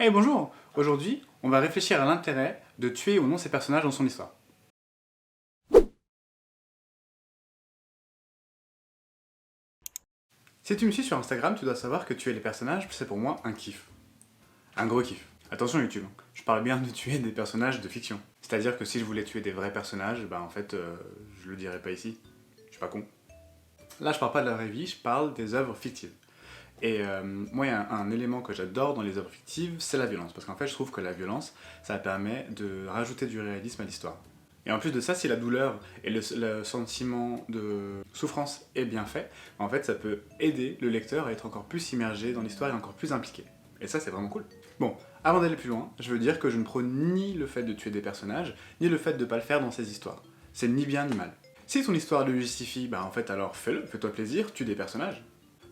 Hey bonjour! Aujourd'hui, on va réfléchir à l'intérêt de tuer ou non ces personnages dans son histoire. Si tu me suis sur Instagram, tu dois savoir que tuer les personnages, c'est pour moi un kiff. Un gros kiff. Attention YouTube, je parle bien de tuer des personnages de fiction. C'est-à-dire que si je voulais tuer des vrais personnages, bah en fait, je le dirais pas ici. Je suis pas con. Là, je parle pas de la vraie vie, je parle des œuvres fictives. Et moi, il y a un élément que j'adore dans les œuvres fictives, c'est la violence. Parce qu'en fait, je trouve que la violence, ça permet de rajouter du réalisme à l'histoire. Et en plus de ça, si la douleur et le sentiment de souffrance est bien fait, en fait, ça peut aider le lecteur à être encore plus immergé dans l'histoire et encore plus impliqué. Et ça, c'est vraiment cool. Bon, avant d'aller plus loin, je veux dire que je ne prône ni le fait de tuer des personnages, ni le fait de ne pas le faire dans ces histoires. C'est ni bien ni mal. Si ton histoire le justifie, bah en fait alors fais-le, fais-toi plaisir, tue des personnages.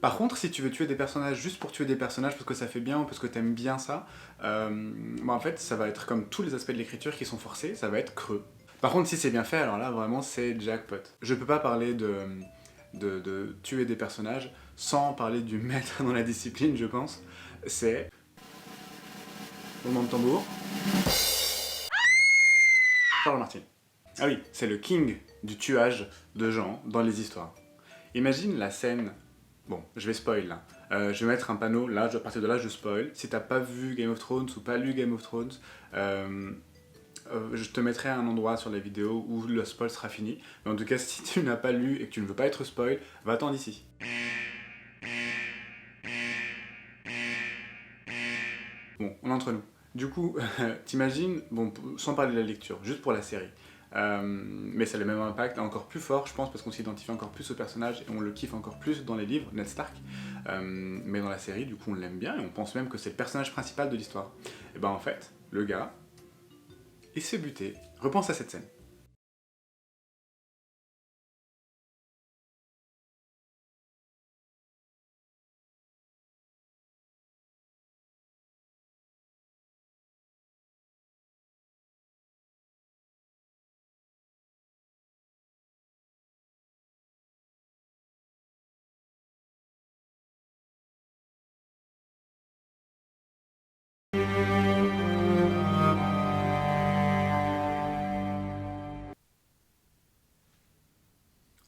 Par contre, si tu veux tuer des personnages juste pour tuer des personnages parce que ça fait bien ou parce que t'aimes bien ça, bah en fait, ça va être comme tous les aspects de l'écriture qui sont forcés, ça va être creux. Par contre, si c'est bien fait, alors là, vraiment, c'est jackpot. Je peux pas parler de tuer des personnages sans parler du maître dans la discipline, je pense. C'est... Roulement de tambour. Charles Martin. Ah oui, c'est le king du tuage de gens dans les histoires. Imagine la scène... Bon, je vais spoil là. Je vais mettre un panneau, là, à partir de là, je spoil. Si t'as pas vu Game of Thrones ou pas lu Game of Thrones, je te mettrai un endroit sur la vidéo où le spoil sera fini. Mais en tout cas, si tu n'as pas lu et que tu ne veux pas être spoil, va-t'en d'ici. Bon, on est entre nous. Du coup, t'imagines, bon, sans parler de la lecture, juste pour la série. Mais ça a le même impact, encore plus fort, je pense, parce qu'on s'identifie encore plus au personnage et on le kiffe encore plus dans les livres, Ned Stark. Mais dans la série, du coup, on l'aime bien et on pense même que c'est le personnage principal de l'histoire. Et ben en fait, le gars, il se fait buter. Repense à cette scène.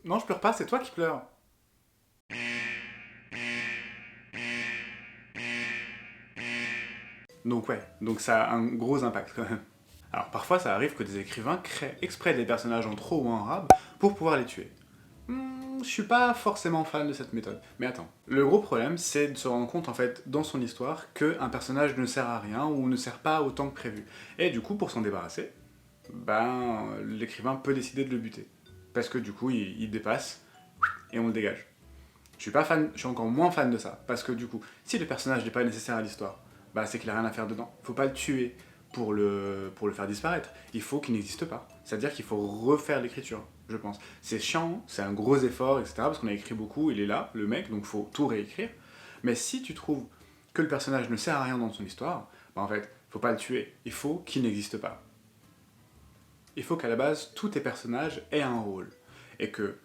Non, je pleure pas, c'est toi qui pleures. Donc ouais, donc ça a un gros impact quand même. Alors parfois ça arrive que des écrivains créent exprès des personnages en trop ou en rab pour pouvoir les tuer. Je suis pas forcément fan de cette méthode. Mais attends, le gros problème c'est de se rendre compte en fait dans son histoire qu'un personnage ne sert à rien ou ne sert pas autant que prévu. Et du coup pour s'en débarrasser, ben l'écrivain peut décider de le buter. Parce que du coup il dépasse et on le dégage. Je suis pas fan, je suis encore moins fan de ça. Parce que du coup, si le personnage n'est pas nécessaire à l'histoire, bah c'est qu'il a rien à faire dedans. Faut pas le tuer pour le faire disparaître. Il faut qu'il n'existe pas. C'est-à-dire qu'il faut refaire l'écriture, je pense. C'est chiant, c'est un gros effort, etc. Parce qu'on a écrit beaucoup, il est là, le mec, donc faut tout réécrire. Mais si tu trouves que le personnage ne sert à rien dans son histoire, bah en fait, faut pas le tuer. Il faut qu'il n'existe pas. Il faut qu'à la base, tous tes personnages aient un rôle. Et que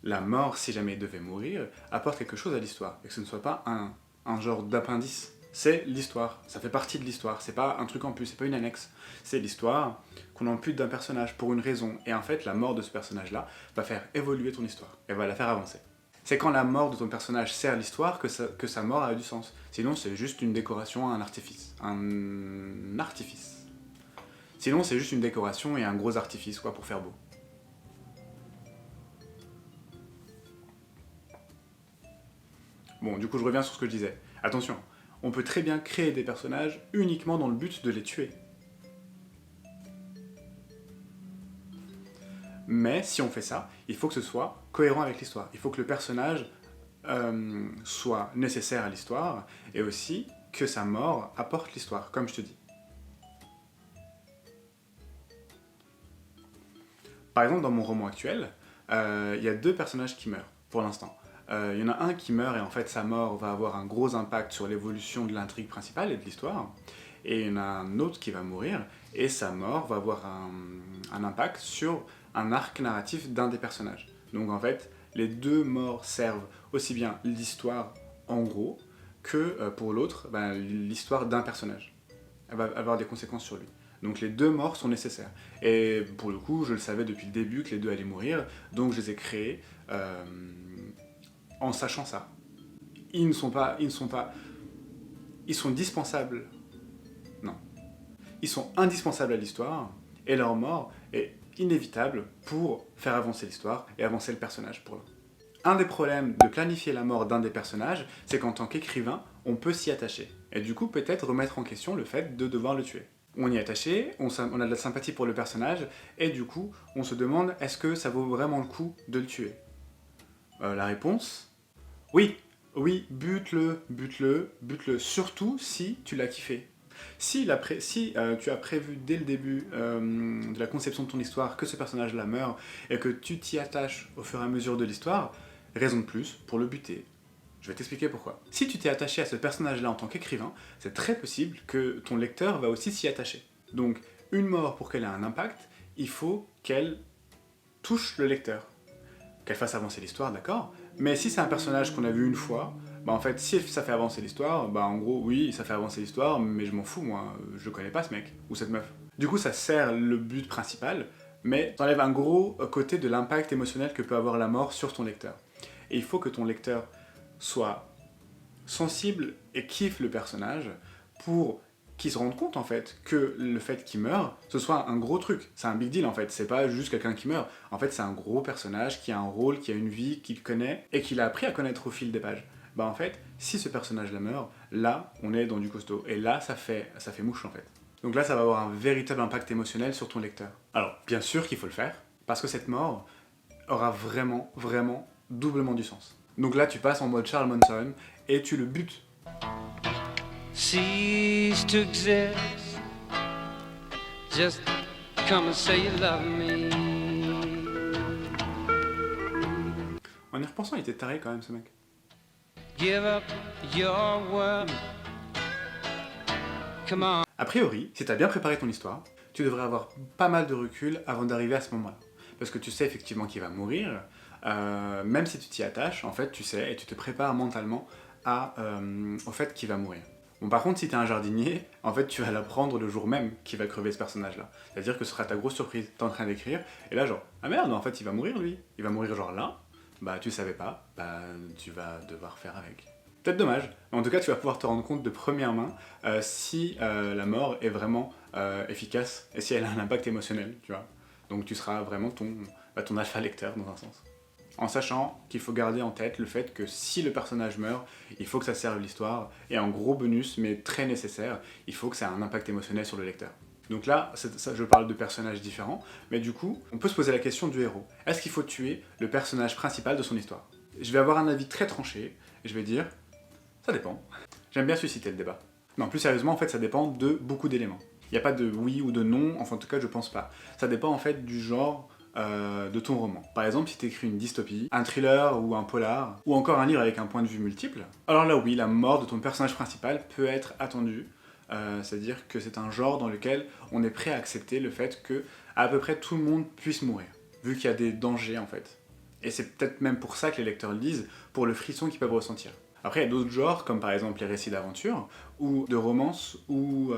la mort, si jamais il devait mourir, apporte quelque chose à l'histoire, et que ce ne soit pas un genre d'appendice. C'est l'histoire, ça fait partie de l'histoire, c'est pas un truc en plus, c'est pas une annexe. C'est l'histoire qu'on ampute d'un personnage pour une raison, et en fait, la mort de ce personnage-là va faire évoluer ton histoire, et va la faire avancer. C'est quand la mort de ton personnage sert l'histoire que sa mort a du sens. Sinon, c'est juste une décoration, un artifice. Un artifice. Sinon, c'est juste une décoration et un gros artifice, quoi, pour faire beau. Bon, du coup, je reviens sur ce que je disais. Attention, on peut très bien créer des personnages uniquement dans le but de les tuer. Mais si on fait ça, il faut que ce soit cohérent avec l'histoire. Il faut que le personnage soit nécessaire à l'histoire et aussi que sa mort apporte l'histoire, comme je te dis. Par exemple, dans mon roman actuel, il y a deux personnages qui meurent, pour l'instant. Il y en a un qui meurt et en fait sa mort va avoir un gros impact sur l'évolution de l'intrigue principale et de l'histoire. Et il y en a un autre qui va mourir et sa mort va avoir un impact sur un arc narratif d'un des personnages. Donc en fait, les deux morts servent aussi bien l'histoire en gros que pour l'autre, ben, l'histoire d'un personnage. va avoir des conséquences sur lui. Donc les deux morts sont nécessaires. Et pour le coup, je le savais depuis le début que les deux allaient mourir, donc je les ai créés en sachant ça. Ils sont dispensables. Non. Ils sont indispensables à l'histoire, et leur mort est inévitable pour faire avancer l'histoire et avancer le personnage pour l'un. Un des problèmes de planifier la mort d'un des personnages, c'est qu'en tant qu'écrivain, on peut s'y attacher. Et du coup, peut-être remettre en question le fait de devoir le tuer. On y est attaché, on a de la sympathie pour le personnage, et du coup, on se demande, est-ce que ça vaut vraiment le coup de le tuer? La réponse, oui. Oui, bute-le, surtout si tu l'as kiffé. Si tu as prévu dès le début de la conception de ton histoire que ce personnage-là meurt, et que tu t'y attaches au fur et à mesure de l'histoire, raison de plus pour le buter. Je vais t'expliquer pourquoi. Si tu t'es attaché à ce personnage-là en tant qu'écrivain, c'est très possible que ton lecteur va aussi s'y attacher. Donc, une mort, pour qu'elle ait un impact, il faut qu'elle touche le lecteur. Qu'elle fasse avancer l'histoire, d'accord, mais si c'est un personnage qu'on a vu une fois, bah en fait, si ça fait avancer l'histoire, bah en gros, oui, ça fait avancer l'histoire, mais je m'en fous, moi, je connais pas ce mec, ou cette meuf. Du coup, ça sert le but principal, mais t'enlèves un gros côté de l'impact émotionnel que peut avoir la mort sur ton lecteur. Et il faut que ton lecteur soit sensible et kiffe le personnage pour qu'il se rende compte en fait que le fait qu'il meure, ce soit un gros truc. C'est un big deal en fait, c'est pas juste quelqu'un qui meurt. En fait, c'est un gros personnage qui a un rôle, qui a une vie, qu'il connaît et qu'il a appris à connaître au fil des pages. Bah en fait, si ce personnage-là meurt, là, on est dans du costaud. Et là, ça fait mouche en fait. Donc là, ça va avoir un véritable impact émotionnel sur ton lecteur. Alors, bien sûr qu'il faut le faire, parce que cette mort aura vraiment, vraiment doublement du sens. Donc là, tu passes en mode Charles Manson et tu le butes. Cease to exist. Just come and say you love me. En y repensant, il était taré quand même ce mec. Give up your world. Come on. A priori, si t'as bien préparé ton histoire, tu devrais avoir pas mal de recul avant d'arriver à ce moment-là. Parce que tu sais effectivement qu'il va mourir, même si tu t'y attaches, en fait tu sais et tu te prépares mentalement au fait qu'il va mourir. Bon, par contre, si t'es un jardinier, en fait tu vas l'apprendre le jour même qu'il va crever ce personnage-là. C'est-à-dire que ce sera ta grosse surprise, t'es en train d'écrire, et là genre, ah merde, en fait il va mourir lui, il va mourir genre là, bah tu savais pas, bah tu vas devoir faire avec. Peut-être dommage, mais en tout cas tu vas pouvoir te rendre compte de première main si la mort est vraiment efficace et si elle a un impact émotionnel, tu vois. Donc tu seras vraiment ton alpha lecteur dans un sens. En sachant qu'il faut garder en tête le fait que si le personnage meurt, il faut que ça serve l'histoire, et un gros bonus, mais très nécessaire, il faut que ça ait un impact émotionnel sur le lecteur. Donc là, ça, je parle de personnages différents, mais du coup, on peut se poser la question du héros. Est-ce qu'il faut tuer le personnage principal de son histoire? Je vais avoir un avis très tranché, et je vais dire, ça dépend. J'aime bien susciter le débat. Non, plus sérieusement, en fait, ça dépend de beaucoup d'éléments. Il n'y a pas de oui ou de non, enfin en tout cas, je pense pas. Ça dépend en fait du genre de ton roman. Par exemple, si tu écris une dystopie, un thriller ou un polar, ou encore un livre avec un point de vue multiple, alors là oui, la mort de ton personnage principal peut être attendue. C'est-à-dire que c'est un genre dans lequel on est prêt à accepter le fait que à peu près tout le monde puisse mourir, vu qu'il y a des dangers en fait. Et c'est peut-être même pour ça que les lecteurs lisent, pour le frisson qu'ils peuvent ressentir. Après, il y a d'autres genres, comme par exemple les récits d'aventure, ou de romance, ou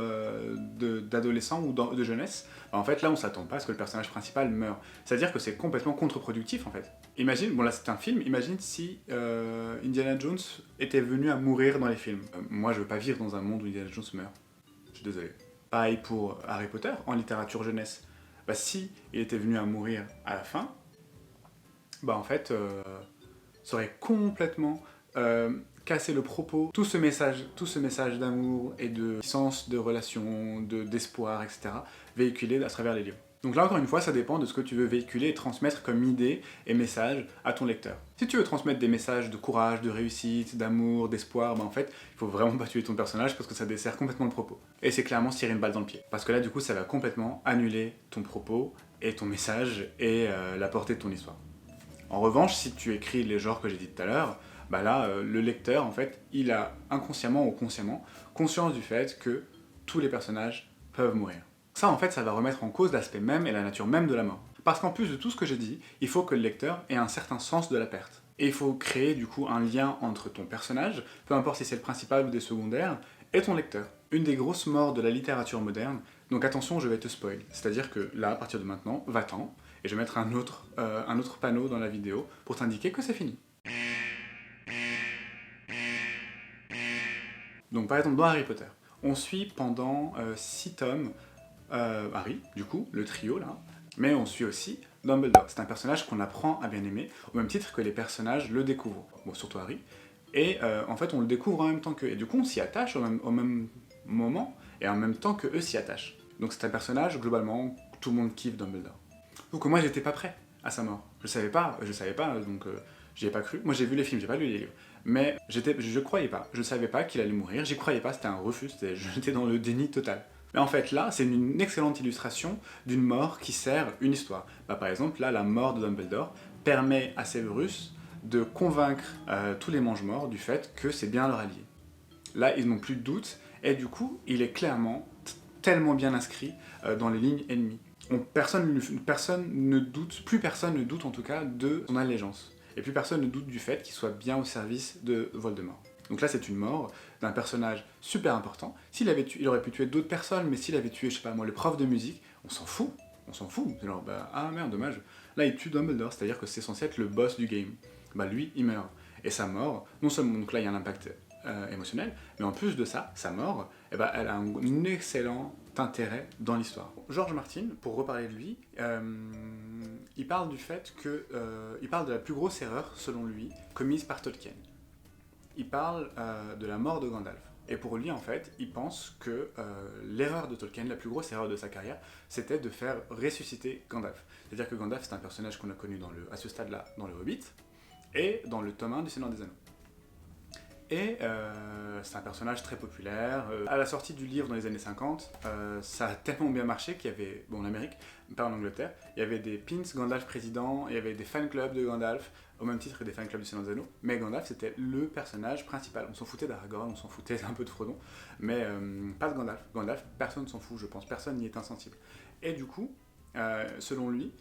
d'adolescents, ou de jeunesse. En fait, là, on s'attend pas à ce que le personnage principal meure. C'est-à-dire que c'est complètement contre-productif, en fait. Imagine, bon là c'est un film, imagine si Indiana Jones était venu à mourir dans les films. Moi, je veux pas vivre dans un monde où Indiana Jones meurt. Je suis désolé. Pareil pour Harry Potter, en littérature jeunesse. Bah si il était venu à mourir à la fin, bah en fait, ça aurait complètement casser le propos, tout ce message d'amour et de sens de relation, d'espoir, etc., véhiculé à travers les livres. Donc là, encore une fois, ça dépend de ce que tu veux véhiculer et transmettre comme idée et message à ton lecteur. Si tu veux transmettre des messages de courage, de réussite, d'amour, d'espoir, ben en fait, il faut vraiment pas tuer ton personnage parce que ça dessert complètement le propos. Et c'est clairement se tirer une balle dans le pied. Parce que là, du coup, ça va complètement annuler ton propos et ton message et la portée de ton histoire. En revanche, si tu écris les genres que j'ai dit tout à l'heure, bah là, le lecteur, en fait, il a inconsciemment ou consciemment conscience du fait que tous les personnages peuvent mourir. Ça, en fait, ça va remettre en cause l'aspect même et la nature même de la mort. Parce qu'en plus de tout ce que j'ai dit, il faut que le lecteur ait un certain sens de la perte. Et il faut créer, du coup, un lien entre ton personnage, peu importe si c'est le principal ou des secondaires, et ton lecteur. une des grosses morts de la littérature moderne, donc attention, je vais te spoil. C'est-à-dire que là, à partir de maintenant, va-t'en, et je vais mettre un autre panneau dans la vidéo pour t'indiquer que c'est fini. Donc par exemple, dans Harry Potter, on suit pendant 6 tomes Harry, du coup, le trio là, mais on suit aussi Dumbledore. C'est un personnage qu'on apprend à bien aimer, au même titre que les personnages le découvrent, bon, surtout Harry, et en fait on le découvre en même temps qu'eux, et du coup on s'y attache au même moment, et en même temps que eux s'y attachent. Donc c'est un personnage, globalement, tout le monde kiffe Dumbledore. Donc moi j'étais pas prêt à sa mort, je savais pas, donc j'y ai pas cru. Moi j'ai vu les films, j'ai pas lu les livres, mais je croyais pas, je savais pas qu'il allait mourir, j'y croyais pas, c'était un refus, j'étais dans le déni total. Mais en fait là, c'est une excellente illustration d'une mort qui sert une histoire. Bah, par exemple là, la mort de Dumbledore permet à Severus de convaincre tous les mange-morts du fait que c'est bien leur allié. Là, ils n'ont plus de doute, et du coup, il est clairement tellement bien inscrit dans les lignes ennemies. Plus personne ne doute en tout cas de son allégeance. Et plus personne ne doute du fait qu'il soit bien au service de Voldemort. Donc là, c'est une mort d'un personnage super important. Il aurait pu tuer d'autres personnes, mais s'il avait tué, je sais pas moi, le prof de musique, on s'en fout. C'est genre, bah, ah merde, dommage. Là, il tue Dumbledore, c'est-à-dire que c'est censé être le boss du game. Bah lui, il meurt. Et sa mort, non seulement, donc là, il y a un impact émotionnel, mais en plus de ça, sa mort, eh ben, elle a un excellent intérêt dans l'histoire. George Martin, pour reparler de lui, il parle du fait que, il parle de la plus grosse erreur, selon lui, commise par Tolkien. Il parle de la mort de Gandalf. Et pour lui, en fait, il pense que l'erreur de Tolkien, la plus grosse erreur de sa carrière, c'était de faire ressusciter Gandalf. C'est-à-dire que Gandalf, c'est un personnage qu'on a connu à ce stade-là dans le Hobbit, et dans le tome 1 du Seigneur des Anneaux. Et c'est un personnage très populaire. À la sortie du livre dans les années 50, ça a tellement bien marché qu'il y avait, bon en Amérique, pas en Angleterre, il y avait des pins Gandalf président, il y avait des fan clubs de Gandalf, au même titre que des fan clubs du Seigneur des Anneaux, mais Gandalf c'était le personnage principal. On s'en foutait d'Aragorn, on s'en foutait un peu de Frodon, mais pas de Gandalf. Gandalf, personne s'en fout, je pense, personne n'y est insensible. Et du coup, selon lui,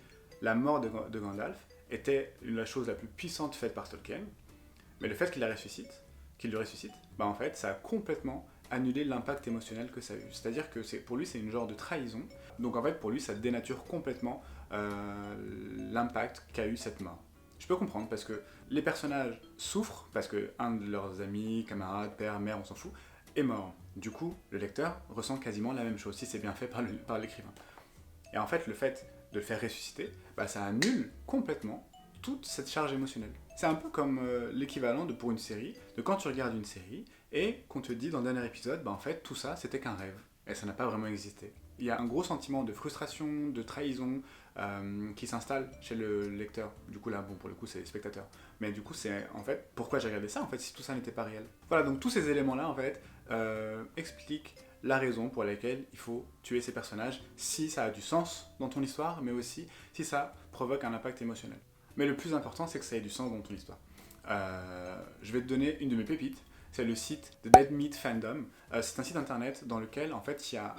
la mort de Gandalf était la chose la plus puissante faite par Tolkien, mais le fait qu'il le ressuscite, bah en fait, ça a complètement annulé l'impact émotionnel que ça a eu. C'est-à-dire que pour lui, c'est une genre de trahison. Donc en fait, pour lui, ça dénature complètement l'impact qu'a eu cette mort. Je peux comprendre, parce que les personnages souffrent, parce que un de leurs amis, camarades, père, mère, on s'en fout, est mort. Du coup, le lecteur ressent quasiment la même chose, si c'est bien fait par l'écrivain. Et en fait, le fait de le faire ressusciter, bah, ça annule complètement toute cette charge émotionnelle. C'est un peu comme l'équivalent pour une série, de quand tu regardes une série et qu'on te dit dans le dernier épisode, bah en fait tout ça c'était qu'un rêve et ça n'a pas vraiment existé. Il y a un gros sentiment de frustration, de trahison qui s'installe chez le lecteur. Du coup là, bon pour le coup c'est les spectateurs. Mais du coup c'est en fait pourquoi j'ai regardé ça en fait si tout ça n'était pas réel. Voilà, donc tous ces éléments là en fait expliquent la raison pour laquelle il faut tuer ces personnages si ça a du sens dans ton histoire, mais aussi si ça provoque un impact émotionnel. Mais le plus important, c'est que ça ait du sens dans ton histoire. Je vais te donner une de mes pépites. C'est le site de Dead Meat Fandom. C'est un site internet dans lequel, en fait, il y a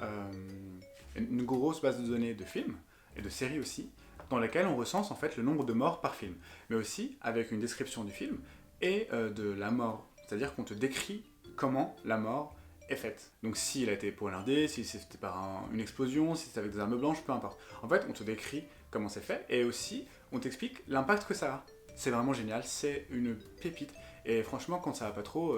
une grosse base de données de films et de séries aussi, dans lesquelles on recense en fait le nombre de morts par film, mais aussi avec une description du film et de la mort. C'est-à-dire qu'on te décrit comment la mort est faite. Donc s'il a été poignardé, si c'était par une explosion, si c'était avec des armes blanches, peu importe. En fait, on te décrit comment c'est fait et aussi on t'explique l'impact que ça a. C'est vraiment génial, c'est une pépite. Et franchement, quand ça va pas trop,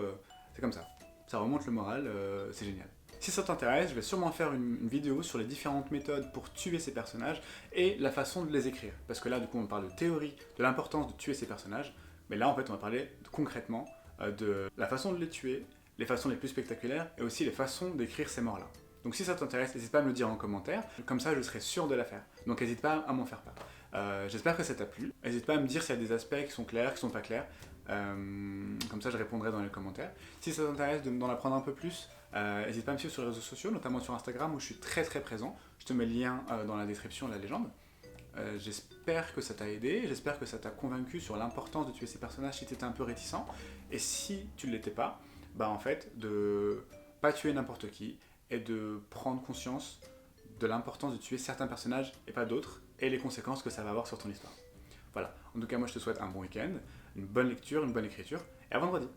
c'est comme ça. Ça remonte le moral, c'est génial. Si ça t'intéresse, je vais sûrement faire une vidéo sur les différentes méthodes pour tuer ces personnages et la façon de les écrire. Parce que là, du coup, on parle de théorie, de l'importance de tuer ces personnages. Mais là, en fait, on va parler concrètement de la façon de les tuer, les façons les plus spectaculaires et aussi les façons d'écrire ces morts-là. Donc si ça t'intéresse, n'hésite pas à me le dire en commentaire, comme ça je serai sûr de la faire. Donc n'hésite pas à m'en faire part. J'espère que ça t'a plu. N'hésite pas à me dire s'il y a des aspects qui sont clairs, qui sont pas clairs. Comme ça je répondrai dans les commentaires. Si ça t'intéresse d'en apprendre un peu plus, n'hésite pas à me suivre sur les réseaux sociaux, notamment sur Instagram où je suis très très présent. Je te mets le lien dans la description de la légende. J'espère que ça t'a aidé, j'espère que ça t'a convaincu sur l'importance de tuer ces personnages si tu étais un peu réticent. Et si tu ne l'étais pas, bah en fait de pas tuer n'importe qui et de prendre conscience de l'importance de tuer certains personnages et pas d'autres et les conséquences que ça va avoir sur ton histoire. Voilà, en tout cas moi je te souhaite un bon week-end, une bonne lecture, une bonne écriture et à vendredi.